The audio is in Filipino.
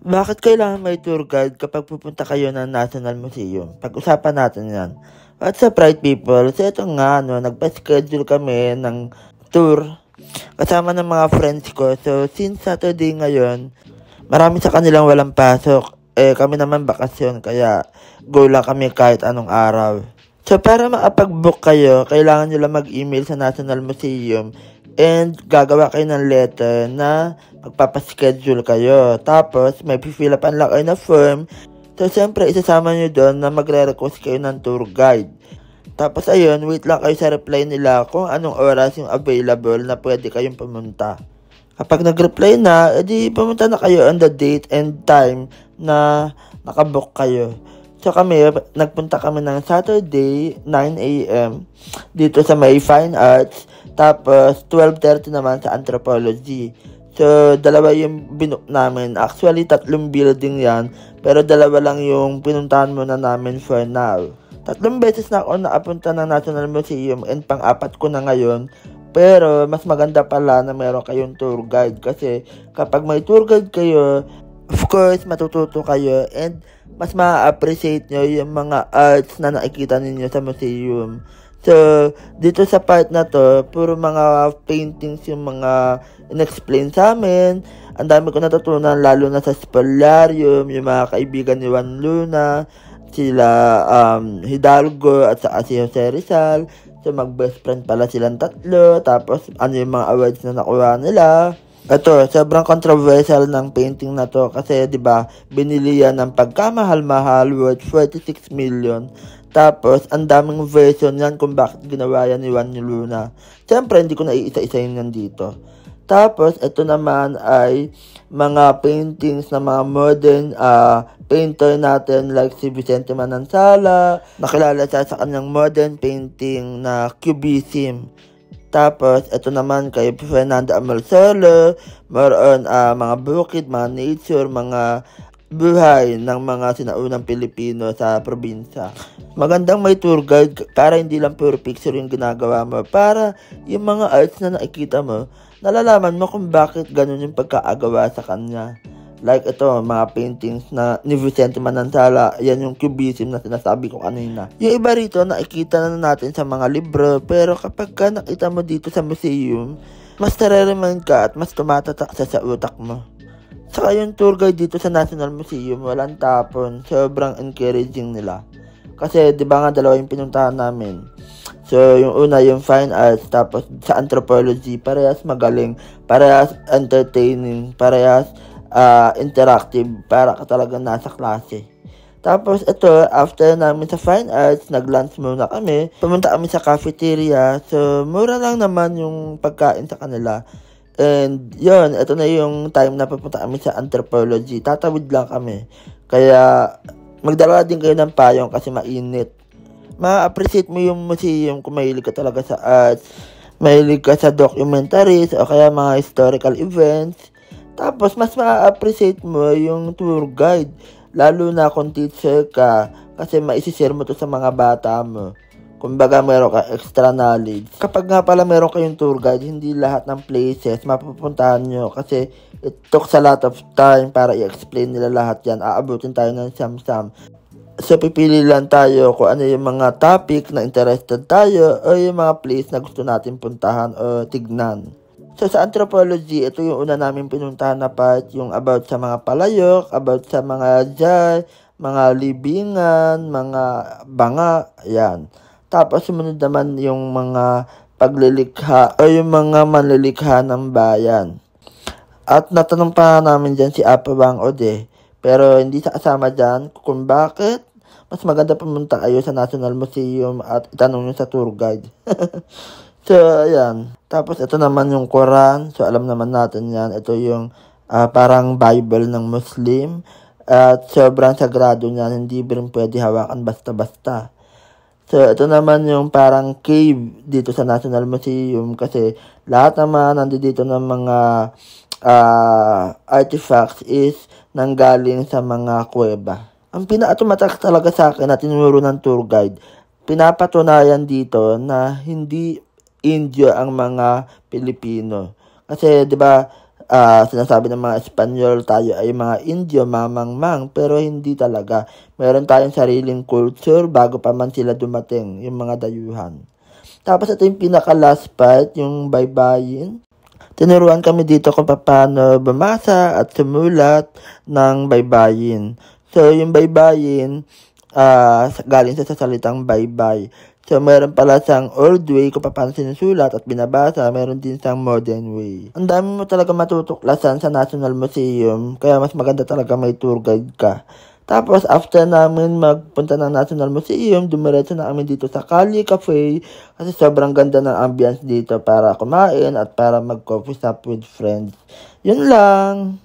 Bakit kailangan may tour guide kapag pupunta kayo ng National Museum? Pag-usapan natin yan. What's up, right people? So ito nga, nagpa-schedule kami ng tour kasama ng mga friends ko. So since Saturday ngayon, marami sa kanilang walang pasok. Kami naman bakasyon, kaya go lang kami kahit anong araw. So para makapag-book kayo, kailangan nyo lang mag-email sa National Museum and gagawa kayo ng letter na magpapaschedule kayo. Tapos may fill upan lang kayo na form. So siyempre isasama nyo doon na magre-request kayo ng tour guide. Tapos ayun, wait lang kayo sa reply nila kung anong oras yung available na pwede kayong pumunta. Kapag nag-reply na, edi pumunta na kayo on the date and time na nakabook kayo. So kami, nagpunta kami ng Saturday, 9 a.m. dito sa may Fine Arts. Tapos 12:30 naman sa Anthropology. So dalawa yung binook namin. Actually, 3 building yan. Pero dalawa lang yung pinuntahan muna namin for now. 3 beses na ako nakapunta ng National Museum and pang-4 ko na ngayon. Pero mas maganda pala na meron kayong tour guide kasi kapag may tour guide kayo, of course matututo kayo and mas ma-appreciate nyo yung mga arts na nakikita ninyo sa museum. So, dito sa part na to, puro mga paintings yung mga in-explain sa amin. Ang dami ko natutunan lalo na sa Spolarium, yung mga kaibigan ni Juan Luna, sila Hidalgo at saka si Jose Rizal. So, mag-best friend pala silang 3. Tapos, ano yung mga awards na nakuha nila. Ito, sobrang controversial ng painting na to. Kasi, di ba binili yan ng pagkamahal-mahal worth 46 million. Tapos, ang daming version yan kung bakit ginawa yan ni Juan Luna. Siyempre, hindi ko na iisa-isayin yan dito. Tapos, ito naman ay mga paintings na mga modern painter natin like si Vicente Manansala. Nakilala siya sa kanyang modern painting na Cubism. Tapos, ito naman kay Fernando Amalsolo. More on mga bukid, mga nature, mga buhay ng mga sinaunang Pilipino sa probinsya. Magandang may tour guide para hindi lang pure picture yung ginagawa mo. Para yung mga arts na nakikita mo, nalalaman mo kung bakit ganun yung pagkaagawa sa kanya. Like ito, mga paintings na ni Vicente Manansala, yan yung Cubism na sinasabi ko kanina. Yung iba rito, nakikita na natin sa mga libro, pero kapag ka nakita mo dito sa museum, mas nare-remind ka at mas tumatatak sa utak mo. Saka yung tour guide dito sa National Museum, walang tapon, sobrang encouraging nila. Kasi di ba nga dalawa yung pinuntahan namin. So yung una yung Fine Arts, tapos sa Anthropology, parehas magaling, parehas entertaining, parehas interactive, para ka talaga nasa klase. Tapos ito, after namin sa Fine Arts, nag-lunch muna kami. Pumunta kami sa cafeteria. So mura lang naman yung pagkain sa kanila. And yun, ito na yung time na pupunta kami sa Anthropology. Tatawid lang kami. Kaya magdala din kayo ng payong kasi mainit. Ma-appreciate mo yung museum kung mahilig ka talaga sa arts, mahilig ka sa documentaries o kaya mga historical events. Tapos, mas ma-appreciate mo yung tour guide. Lalo na kung teacher ka. Kasi maisishare mo to sa mga bata mo. Kumbaga, meron ka extra knowledge. Kapag nga pala meron kayong tour guide, hindi lahat ng places mapupuntahan nyo. Kasi it took a lot of time para i-explain nila lahat yan. Aabutin tayo ng siyam-siyam. So, pipili lang tayo kung ano yung mga topic na interested tayo o yung mga place na gusto natin puntahan o tignan. So, sa Anthropology, ito yung una namin pinuntahan na part, yung about sa mga palayok, about sa mga jar, mga libingan, mga banga, yan. Tapos, sumunod naman yung mga paglilikha o yung mga manlilikha ng bayan. At natanong pa namin dyan si Apa Bang Ode. Pero hindi sa kasama dyan kung bakit mas maganda pumunta kayo sa National Museum at itanong nyo sa tour guide. So, ayan. Tapos, ito naman yung Quran. So, alam naman natin yan. Ito yung parang Bible ng Muslim. At sobrang sagrado niyan. Hindi rin pwede hawakan basta-basta. So, ito naman yung parang cave dito sa National Museum. Kasi, lahat naman nandito ng mga artifacts is nanggaling sa mga kuweba. Ang pinaka-tumatak talaga sa akin na tinuro ng tour guide, pinapatunayan dito na hindi Indio ang mga Pilipino. Kasi 'di ba Sinasabi ng mga Espanyol tayo ay mga Indio, mamangmang, pero hindi talaga. Meron tayong sariling culture bago pa man sila dumating, yung mga dayuhan. Tapos ito yung pinaka-last part, yung baybayin. Tinuruan kami dito kung paano bumasa at sumulat ng baybayin. So, yung baybayin, galing sa salitang baybay. So, meron pala siyang old way kung paano sinusulat at binabasa. Meron din siyang modern way. Ang dami mo talaga matutuklasan sa National Museum. Kaya mas maganda talaga may tour guide ka. Tapos, after namin magpunta ng National Museum, dumiretso na kami dito sa Cali Cafe. Kasi sobrang ganda ng ambience dito para kumain at para mag-coffee shop with friends. Yun lang.